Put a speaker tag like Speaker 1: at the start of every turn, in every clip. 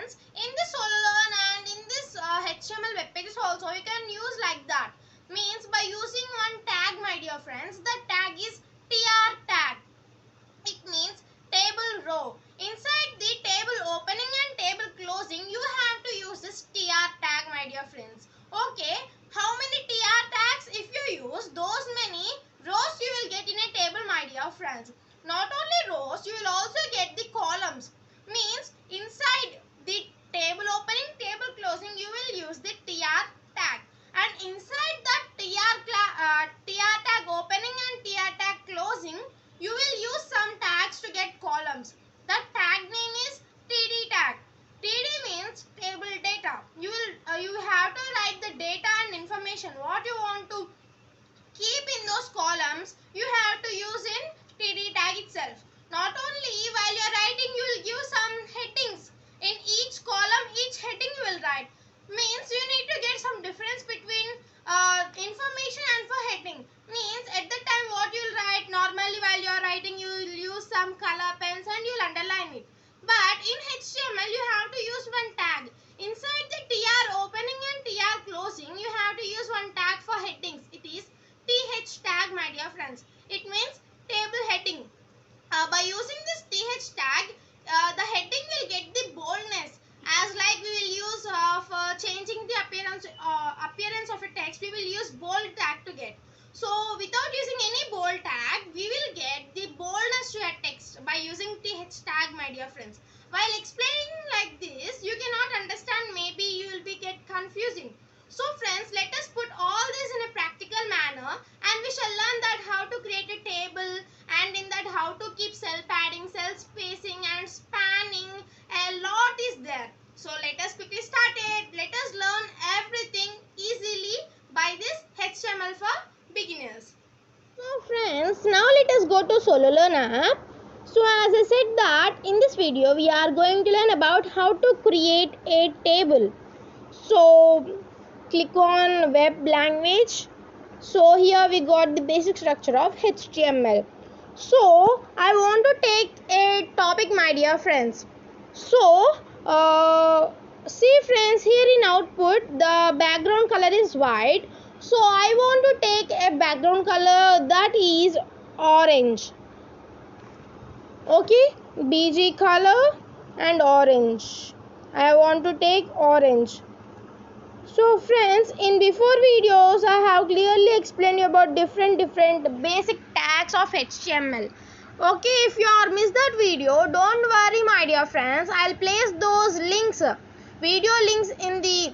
Speaker 1: friends, in this SoloLearn and in this HTML web pages also you can use like that. Means by using one tag, my dear friends, the tag is tr tag. It means table row. Inside the table opening and table closing, you have to use this tr tag, my dear friends. Okay, how many tr tags? If you use those many rows you will get in a table, my dear friends. Not only rows, you will also get the columns. Means inside the table opening, table closing, you will use the tr tag. And inside that tr tag opening and tr tag closing, you will use some tags to get columns. That tag name is td tag. Td means table data. You have to write the data and information what you want to keep in those columns. You have to use in td tag itself. Not only while you are writing, you will give some headings. In each column, each heading you will write. Means you need to get some difference between information and for heading. Means at the time what you will write, normally while you are writing you will use some color pens and you will underline it. But in HTML you have to use one tag. Inside the tr opening and tr closing, you have to use one tag for headings. It is th tag, my dear friends. It means table heading. By using this th tag, the heading will get the boldness. As like we will use for changing the appearance of a text, we will use bold tag to get. So without using any bold tag, we will get the boldness to a text by using th tag, my dear friends. While explaining like this, you cannot understand, maybe you will be get confusing. So friends, let us put all this in a practical manner and we shall learn that how to create a table, and in that how to keep cell padding, cell spacing and spanning. A lot is there. So let us quickly start it. Let us learn everything easily by this HTML for beginners. So friends, now let us go to SoloLearn app. So as I said that in this video we are going to learn about how to create a table. So click on web language. So here we got the basic structure of HTML. So I want to take a topic, my dear friends. So see friends, here in output the background color is white. So I want to take a background color that is orange. Okay, bg color and orange. I want to take orange. So friends, in before videos I have clearly explained you about different basic tags of HTML. Okay, if you are missed that video, don't worry my dear friends, I'll place those links, video links in the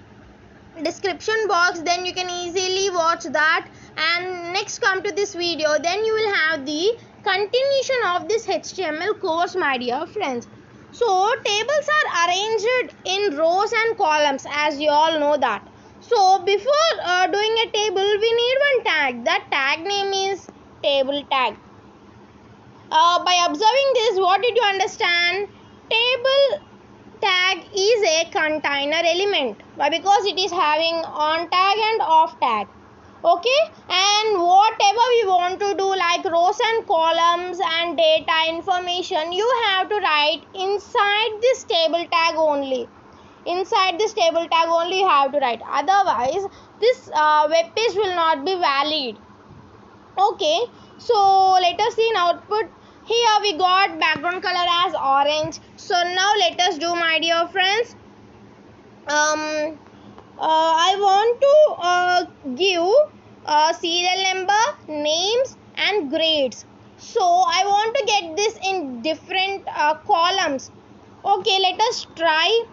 Speaker 1: description box, then you can easily watch that and next come to this video, then you will have the continuation of this HTML course, my dear friends. So tables are arranged in rows and columns, as you all know that. So before doing a table, we need one tag. That tag name is table tag. By observing this, what did you understand? Table tag is a container element. Why? Because it is having on tag and off tag. Okay, and whatever we want to do like rows and columns and data information, you have to write inside this table tag only. Inside this table tag only you have to write, otherwise this web page will not be valid. Okay, so let us see in output. Here we got background color as orange. So now let us do, my dear friends. I want to give serial number, names and grades. So I want to get this in different columns. Okay, let us try.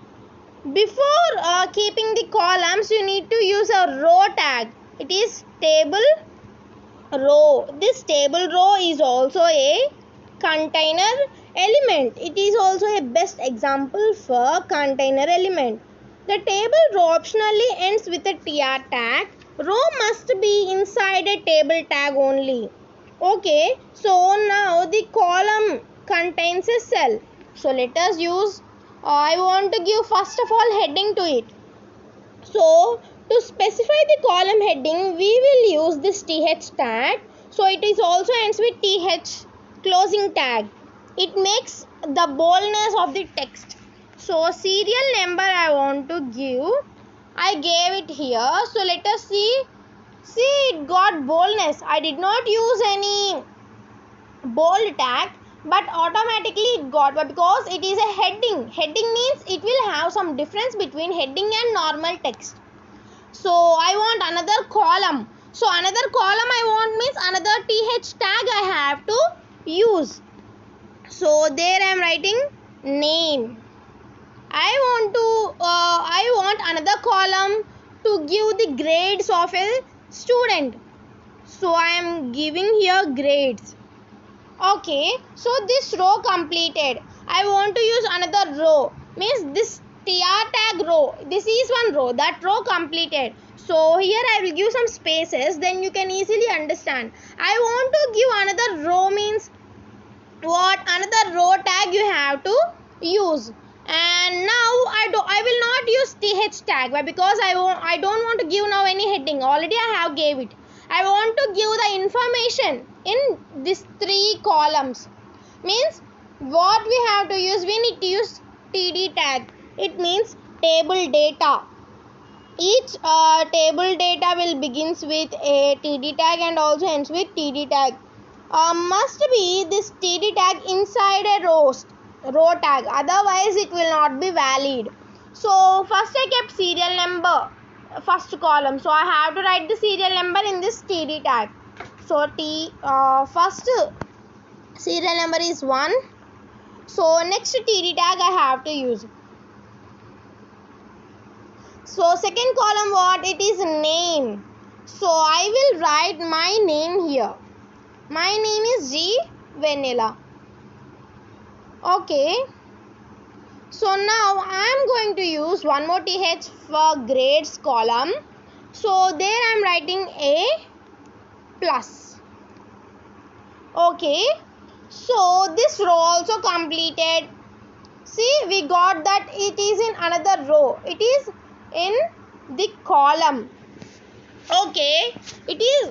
Speaker 1: Before keeping the columns, you need to use a row tag. It is table row. This table row is also a container element. It is also a best example for container element. The table row optionally ends with a tr tag. Row must be inside a table tag only. Okay, so now the column contains a cell. So let us use, I want to give first of all heading to it. So to specify the column heading, we will use this th tag. So it is also ends with th closing tag. It makes the boldness of the text. So serial number I want to give, I gave it here. So let us see. See, it got boldness. I did not use any bold tag, but automatically it got, but because it is a heading. Heading means it will have some difference between heading and normal text. So I want another column. So another column I want means another th tag I have to use. So there I am writing name. I want another column to give the grades of a student. So I am giving here grades. Okay, so this row completed. I want to use another row. Means this tr tag row. This is one row. That row completed. So here I will give some spaces. Then you can easily understand. I want to give another row means what? Another row tag you have to use. And now I will not use th tag. Why? Because I don't want to give now any heading. Already I have gave it. I want to give the information in these 3 columns. Means what we have to use? We need to use td tag. It means table data. Each table data will begins with a td tag and also ends with td tag. Must be this td tag inside a row tag, otherwise it will not be valid. So first I kept serial number, first column. So I have to write the serial number in this td tag. So first serial number is 1. So next td tag I have to use. So second column what? It is name. So I will write my name here. My name is G Vanilla. Okay. So now I am going to use one more th for grades column. So there I am writing a plus. Okay. So this row also completed. See, we got that it is in another row. It is in the column. Okay. It is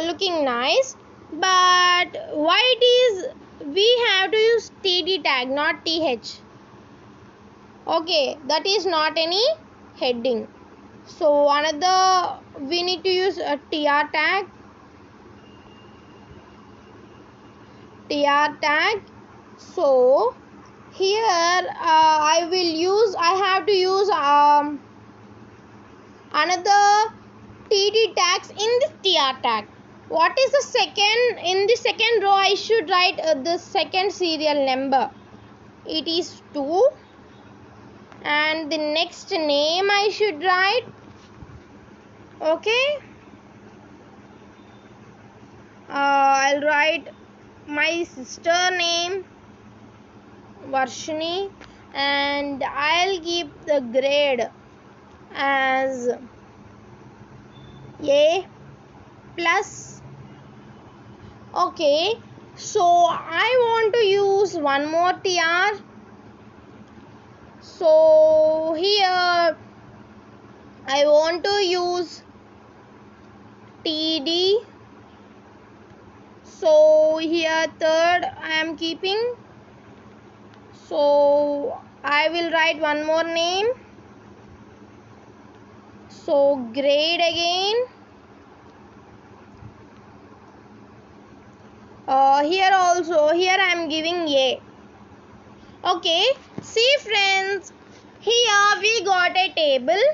Speaker 1: looking nice. But why it is we have to use td tag, not th. Okay, that is not any heading. So another we need to use a tr tag. So here I have to use another td tags in this tr tag. What is the second? In the second row I should write the second serial number. It is 2. And the next name I should write. Okay. I'll write my sister name Varshini, and I'll keep the grade as A plus. Okay, so I want to use one more tr. So here I want to use td. So here third I am keeping. So I will write one more name. So grade again. Here I am giving A. Okay, see friends, here we got a table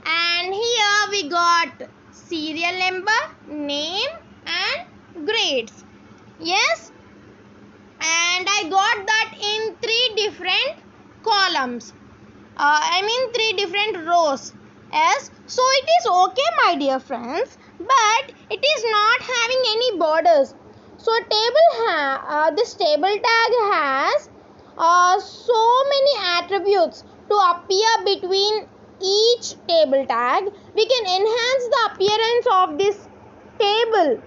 Speaker 1: and here we got serial number, name and grades. Yes, and I got that in 3 different columns. 3 different rows. Yes, so it is okay my dear friends, but it is not having any borders. So this table tag has so many attributes to appear between each table tag. We can enhance the appearance of this table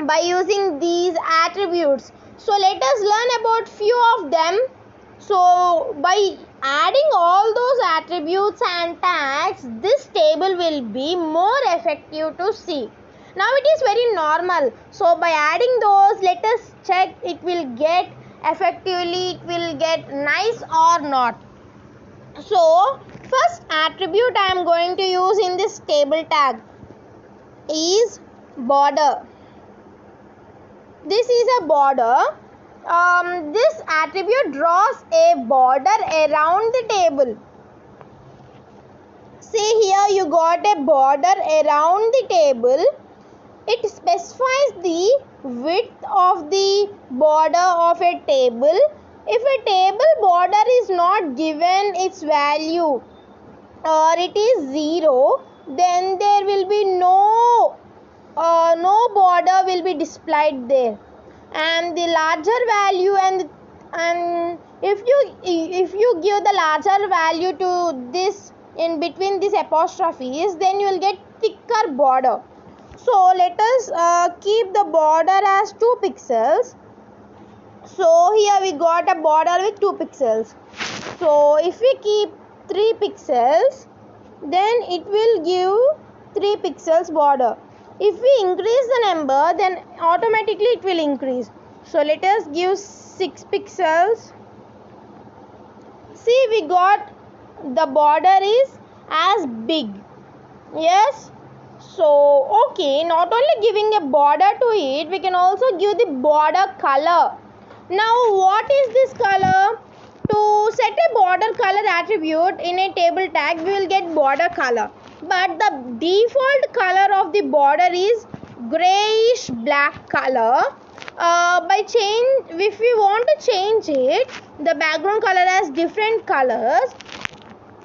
Speaker 1: by using these attributes. So let us learn about few of them. So by adding all those attributes and tags, this table will be more effective to see. Now it is very normal. So by adding those, let us check it will get effectively, it will get nice or not. So first attribute I am going to use in this table tag is border. This is a border. This attribute draws a border around the table. See here, you got a border around the table. It specifies the width of the border of a table. If a table border is not given its value or it is 0, then there will be no border will be displayed there. And the larger value and if you give the larger value to this in between these apostrophes, then you will get thicker border. So let us keep the border as 2 pixels. So here we got a border with 2 pixels. So if we keep 3 pixels, then it will give 3 pixels border. If we increase the number, then automatically it will increase. So let us give 6 pixels. See, we got the border is as big. Yes. So okay, not only giving a border to it, we can also give the border color. Now what is this color? To set a border color attribute in a table tag, we will get border color. But the default color of the border is grayish black color. If we want to change it, the background color has different colors.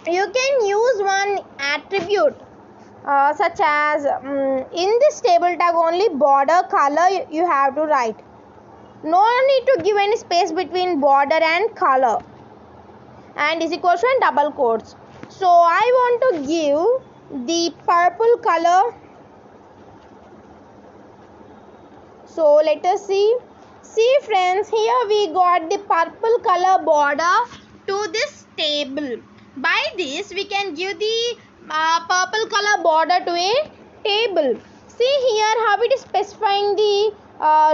Speaker 1: You can use one attribute such as in this table tag only border color you have to write. No need to give any space between border and color, and is equal to double quotes. So I want to give the purple color. So let us see. See friends, here we got the purple color border to this table. By this we can give the purple color border to a table. See here how it is specifying the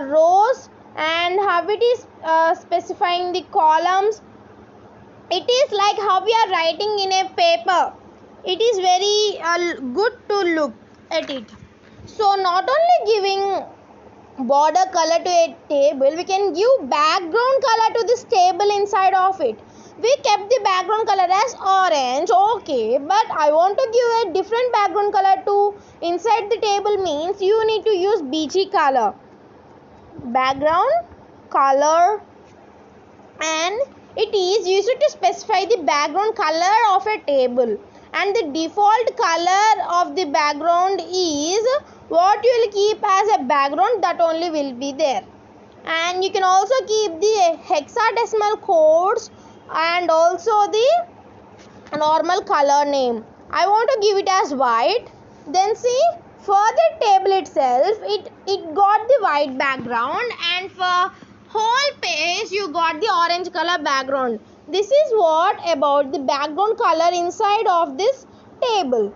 Speaker 1: rows and how it is specifying the columns. It is like how we are writing in a paper. It is very good to look at it. So not only giving border color to a table, we can give background color to this table inside of it. We kept the background color as orange, okay, but I want to give a different background color to inside the table, means you need to use BG color, background color, and it is used to specify the background color of a table, and the default color of the background is what you will keep as a background, that only will be there. And you can also keep the hexadecimal codes and also the normal color name. I want to give it as white. Then see, for the table itself, it got the white background, and for whole page you got the orange color background. This is what about the background color inside of this table.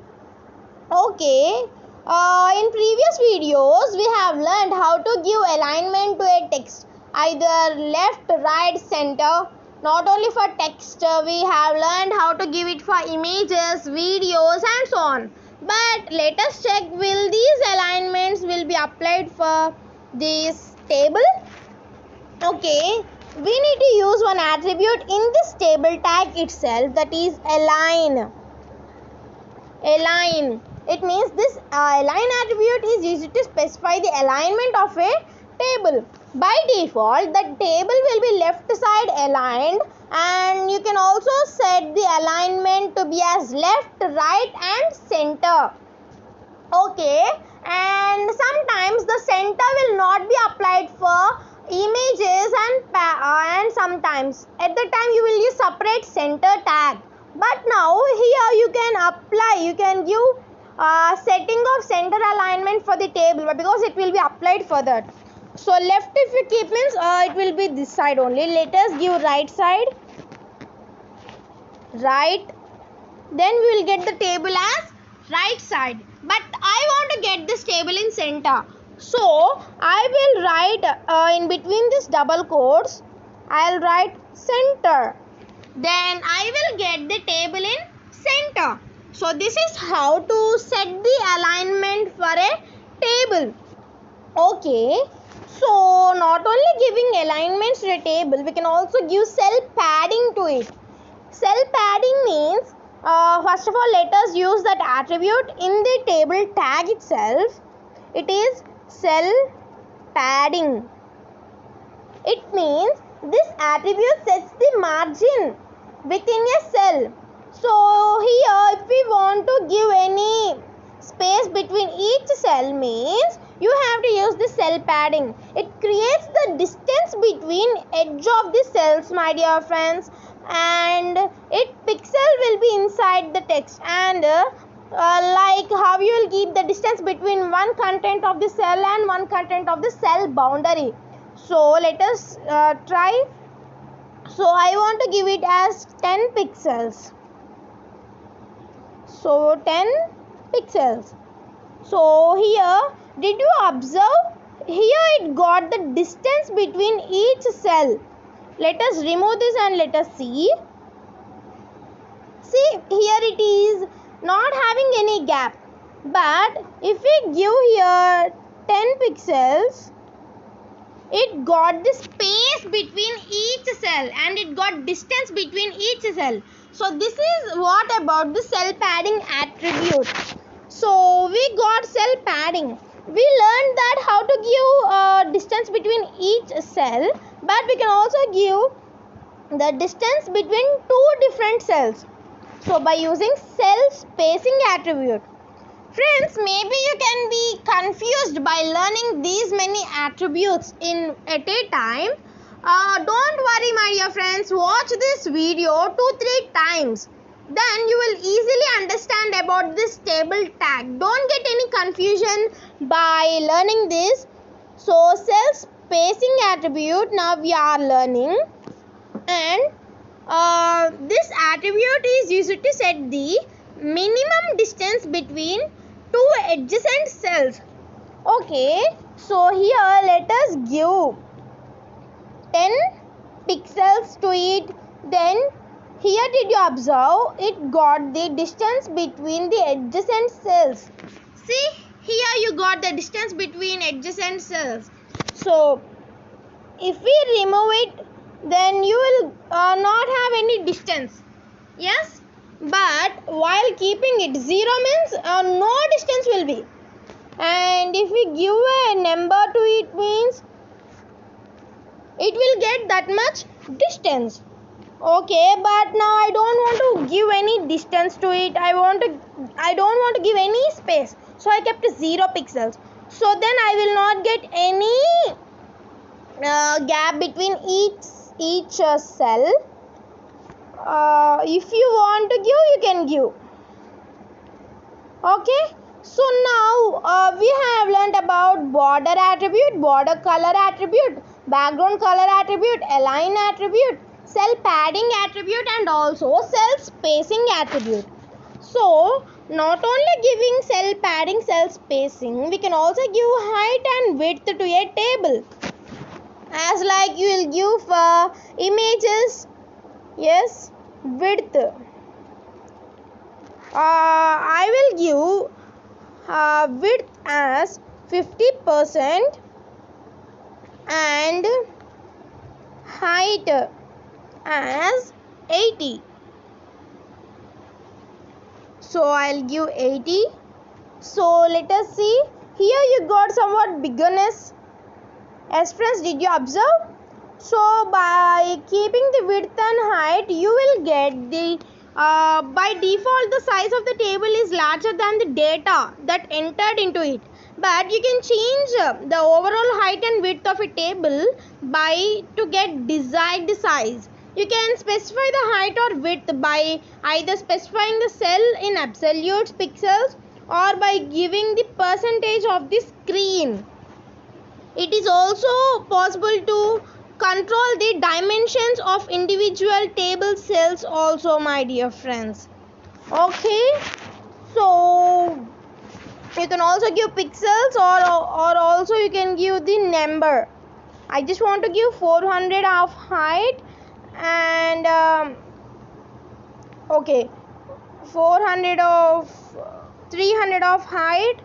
Speaker 1: Okay. In previous videos, we have learned how to give alignment to a text, either left, right, center. Not only for text, we have learned how to give it for images, videos, and so on. But let us check, will these alignments will be applied for this table? Okay, we need to use one attribute in this table tag itself, that is align. Align. It means this align attribute is used to specify the alignment of a table. By default, the table will be left side aligned, and you can also set the alignment to be as left, right, and center. Okay, and sometimes the center will not be applied for images, and sometimes at the time you will use separate center tag. But now here you can apply, you can give setting of center alignment for the table, because it will be applied for that. So left if you keep means it will be this side only. Let us give right side, right, then we will get the table as right side. But I want to get this table in center, so I will write in between this double quotes, I will write center. then I will get the table in center. So this is how to set the alignment for a table. Okay, so not only giving alignments to a table, we can also give cell padding to it. Cell padding means, first of all, let us use that attribute in the table tag itself. It is cell padding. It means this attribute sets the margin within a cell. So here, if we want to give any space between each cell, means you have to use the cell padding. It creates the distance between edge of the cells, my dear friends, and its pixel will be inside the text, and like how you will keep the distance between one content of the cell and one content of the cell boundary. So let us try. So I want to give it as 10 pixels. So 10 pixels. So here, did you observe? Here it got the distance between each cell. Let us remove this and let us see. See, here it is not having any gap. But if we give here 10 pixels, it got the space between each cell and it got distance between each cell. So this is what about the cell padding attribute. So we got cell padding. We learned that how to give distance between each cell, but we can also give the distance between two different cells. So by using cell spacing attribute. Friends, maybe you can be confused by learning these many attributes at a time. Don't worry, my dear friends. Watch this video 2-3 times. Then you will easily understand about this table tag. Don't get any confusion by learning this. So cell spacing attribute now we are learning, and this attribute is used to set the minimum distance between two adjacent cells. Okay, so here let us give 10 pixels to it. Then here did you observe it got the distance between the adjacent cells. See, here you got the distance between adjacent cells. So if we remove it, then you will not have any distance. Yes, but while keeping it 0 means no distance will be. And if we give a number to it, means it will get that much distance. Okay, but now I don't want to give any distance to it. I don't want to give any space. So I kept 0 pixels. So then I will not get any gap between each cell. If you want to give, you can give. Okay. So now we have learnt about border attribute, border color attribute, background color attribute, align attribute, cell padding attribute, and also cell spacing attribute. So not only giving cell padding, cell spacing, we can also give height and width to a table. As like you will give images, yes, width. I will give width as 50% and height as 80. So I'll give 80. So let us see. Here you got somewhat bigness. As friends, did you observe? So by keeping the width and height, you will get the by default the size of the table is larger than the data that entered into it. But you can change the overall height and width of a table by to get desired size. You can specify the height or width by either specifying the cell in absolute pixels or by giving the percentage of the screen. It is also possible to control the dimensions of individual table cells also, my dear friends. Okay, so you can also give pixels or also you can give the number. I just want to give 400 of height and Okay, 400 of 300 of height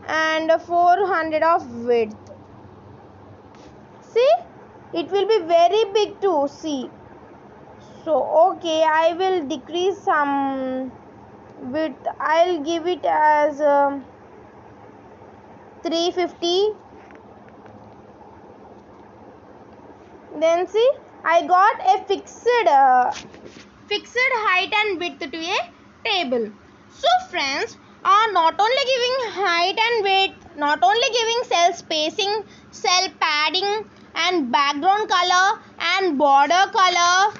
Speaker 1: and 400 of width. See, it will be very big to see. So okay, I will decrease some width. I'll give it as 350. Then see, I got a fixed height and width to a table. So friends, not only giving height and width, not only giving cell spacing, cell padding and background color and border color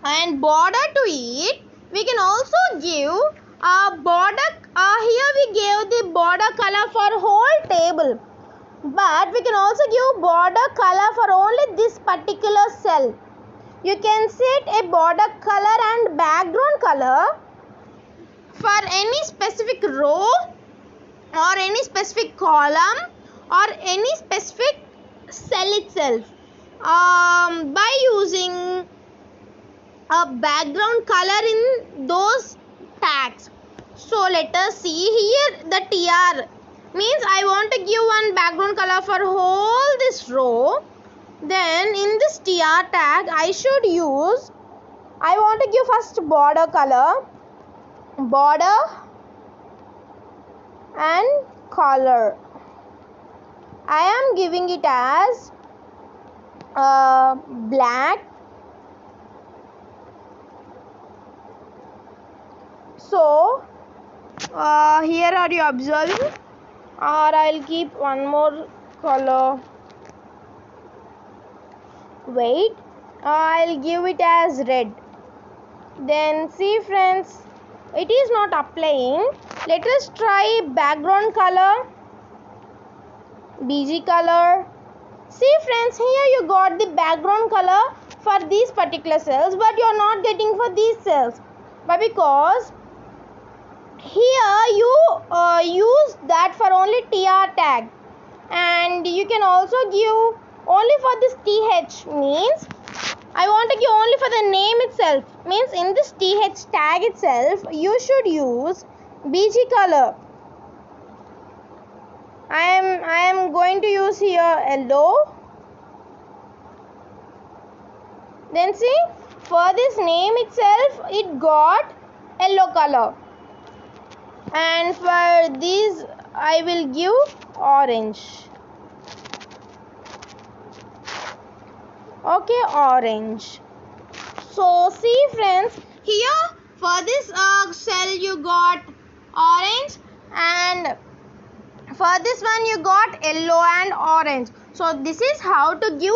Speaker 1: and border to it, we can also give a border. Here we gave the border color for whole table, but we can also give border color for only this particular cell. You can set a border color and background color for any specific row or any specific column or any specific cell itself by using a background color in those tags. So let us see here, the TR means I want to give one background color for whole this row. Then in this TR tag I want to give first border color, border and color. I am giving it as black. So here are you observing, or I'll keep one more color. Wait, I'll give it as red. Then see friends, it is not applying. Let us try background color, BG color. See friends, here you got the background color for these particular cells, but you are not getting for these cells. But because here you use that for only TR tag, and you can also give only for this TH, means I want to give only for the name itself, means in this TH tag itself you should use BG color. I am going to use here yellow. Then see, for this name itself it got yellow color, and for these I will give orange. Okay, orange. So see friends, here for this cell you got orange, and for this one you got yellow and orange. So this is how to give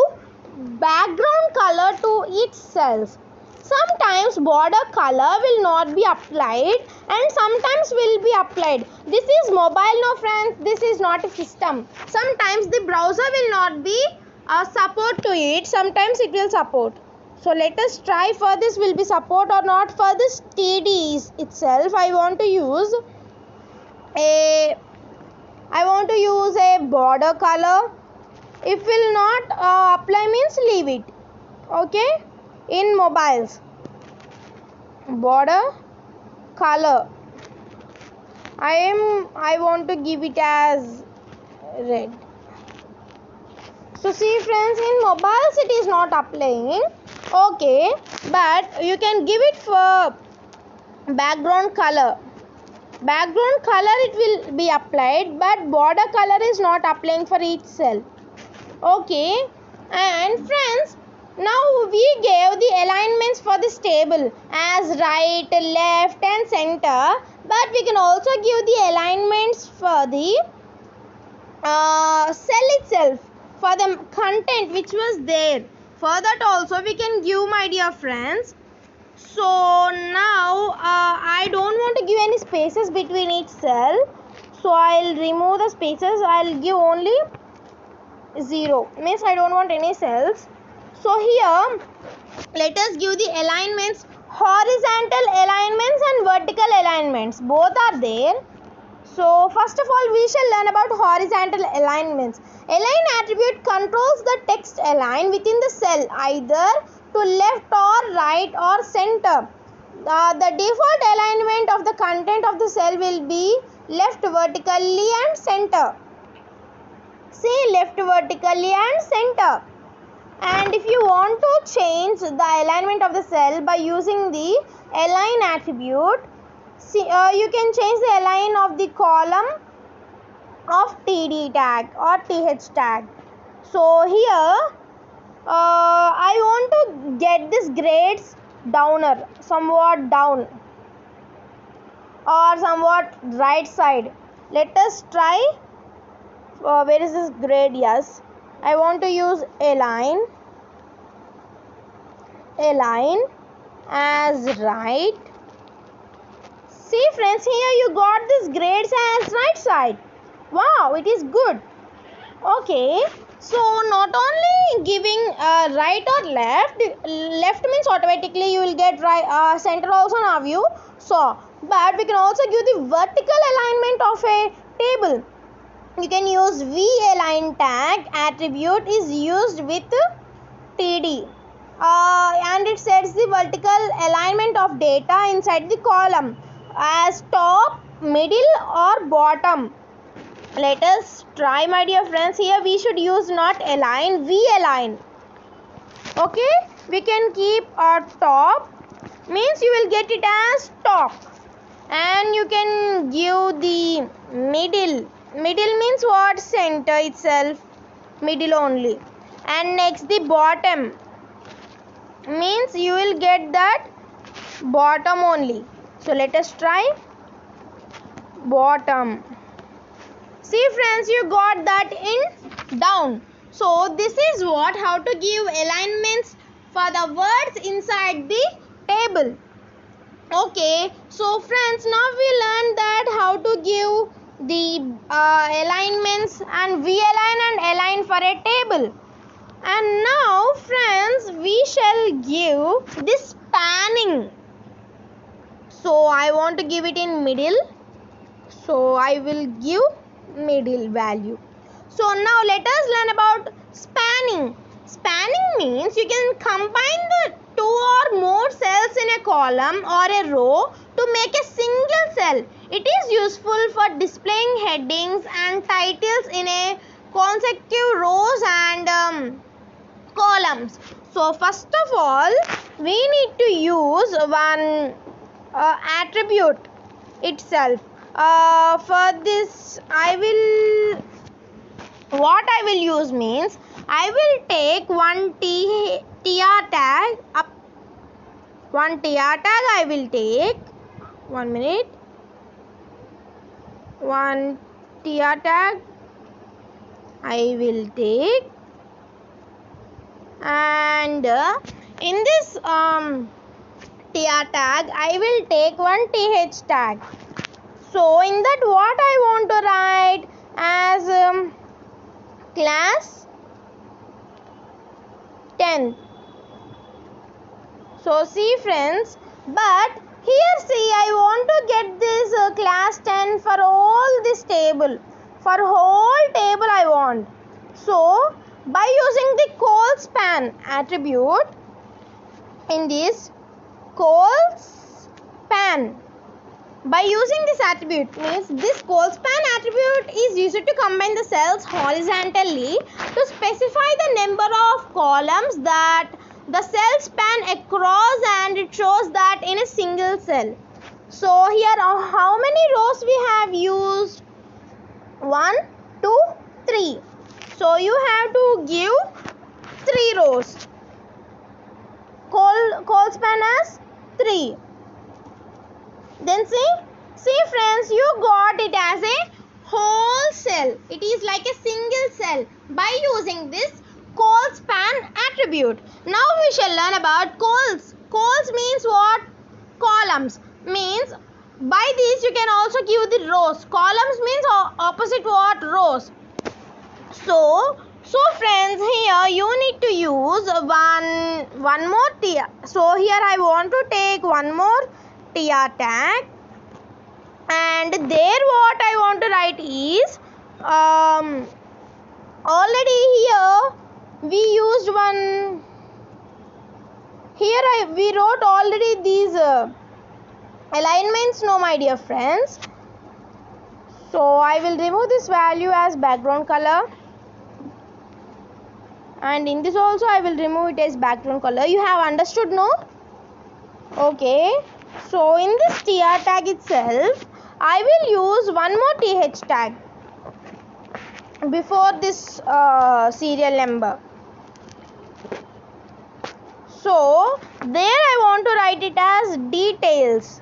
Speaker 1: background color to each cells. Sometimes border color will not be applied and sometimes will be applied. This is mobile, no friends, this is not a system. Sometimes the browser will not be support to it, sometimes it will support. So let us try for this will be support or not. For this TD itself I want to use a border color. If will not apply means leave it. Okay, in mobiles, border color I want to give it as red. So see friends, in mobiles it is not applying. Okay, but you can give it for background color. Background color it will be applied, but border color is not applying for each cell. Okay, and friends, now we gave the alignments for this table as right, left and center, but we can also give the alignments for the cell itself, for the content which was there. For that also we can give, my dear friends. So now I don't want to give any spaces between each cell, so I'll remove the spaces. I'll give only 0, means I don't want any cells. So here let us give the alignments, horizontal alignments and vertical alignments, both are there. So first of all we shall learn about horizontal alignments. Align attribute controls the text align within the cell either to left or right or center. The default alignment of the content of the cell will be left vertically and center. See, left vertically and center. And if you want to change the alignment of the cell by using the align attribute, see, you can change the align of the column of TD tag or TH tag. So here I want to get this grades downer, somewhat down or somewhat right side. Let us try. Where is this grade? Yes, I want to use align as right. See friends, here you got this grades as right side. Wow, it is good. Okay, so not only giving right or left means automatically you will get right, center also now you saw, but we can also give the vertical alignment of a table. You can use v-align tag attribute is used with TD and it sets the vertical alignment of data inside the column as top, middle or bottom. Let us try, my dear friends. Here we should use not align, v-align. Okay, we can keep our top, means you will get it as top, and you can give the middle means what? Center itself, middle only, and next the bottom means you will get that bottom only. So let us try bottom. See friends, you got that in down. So this is what, how to give alignments for the words inside the table. Okay, so friends, now we learned that how to give the alignments and v-align and align for a table. And now friends, we shall give this spanning. So I want to give it in middle. So I will give middle value. So now let us learn about spanning. Spanning means you can combine the two or more cells in a column or a row to make a single cell. It is useful for displaying headings and titles in a consecutive rows and columns. So first of all, we need to use one attribute itself. For this what I will use means I will take one tr tag up, one tr tag I will take, 1 minute, one tr tag I will take, and in this tr tag I will take one th tag. So in that what I want to write as class 10. So see friends, but here see I want to get this class 10 for all this table, for whole table I want. So by using the col span attribute, in this col span, by using this attribute means this col span attribute is used to combine the cells horizontally to specify the number of columns that the cell span across, and it shows that in a single cell. So here how many rows we have used? 1, 2, 3. So you have to give 3 rows. Col span as 3. Then see friends, you got it as a whole cell. It is like a single cell by using this col span attribute. Now we shall learn about cols. Cols means what? Columns. Means by this you can also give the rows. Columns means opposite what? Rows. So friends, here you need to use one more tr. So here I want to take one more tr tag, and there what I want to write is already here we used one, here we wrote already these Align means no, my dear friends. So I will remove this value as background color, and in this also I will remove it as background color. You have understood, no? Okay. So in this tr tag itself, I will use one more th tag before this serial number. So there I want to write it as details.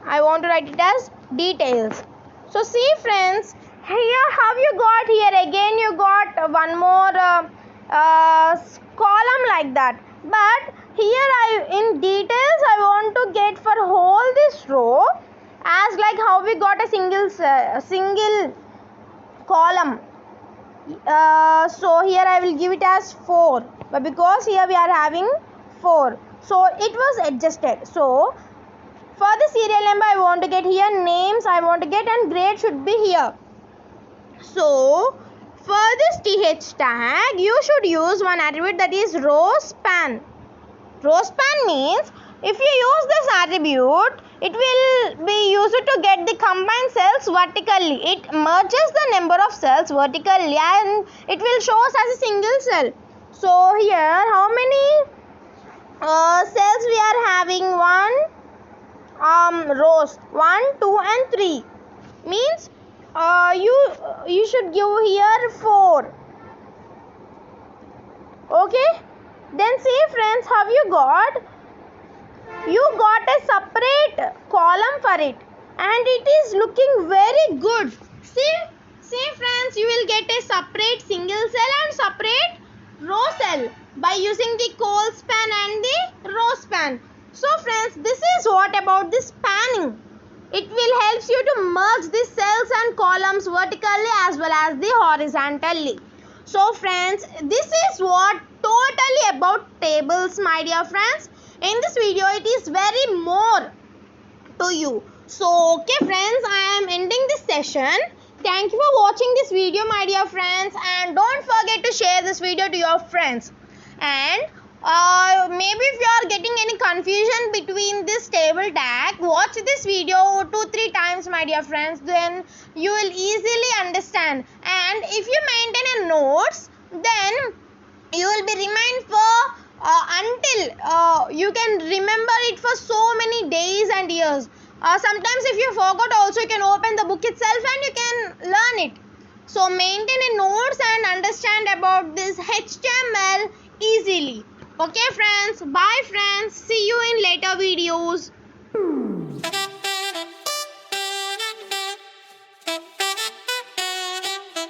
Speaker 1: I want to write it as details. So see friends, here how you got here again you got one more column like that. But here in details I want to get for whole this row as like how we got a single column. So here I will give it as 4, but because here we are having 4, so it was adjusted. So for the serial number I want to get here, names I want to get, and grade should be here. So for this th tag you should use one attribute, that is row span. Row span means if you use this attribute, it will be used to get the combined cells vertically. It merges the number of cells vertically and it will show us as a single cell. So here how many cells we are having? Rows 1, 2 and 3 means you should give here 4. Okay, then see friends, have you got a separate column for it, and it is looking very good. See friends, you will get a separate single cell and separate row cell by using the col span and the row span. So friends, this is what about the spanning. It will help you to merge the cells and columns vertically as well as the horizontally. So friends, this is what totally about tables, my dear friends. In this video it is very more to you. So okay friends, I am ending this session. Thank you for watching this video, my dear friends, and don't forget to share this video to your friends. And maybe if you are getting any confusion between this table tag, watch this video 2-3 times, my dear friends, then you will easily understand. And if you maintain a notes, then you will be remind for until you can remember it for so many days and years. Sometimes if you forgot also, you can open the book itself and you can learn it. So maintain a notes and understand about this HTML easily. Okay friends, bye friends, see you in later videos.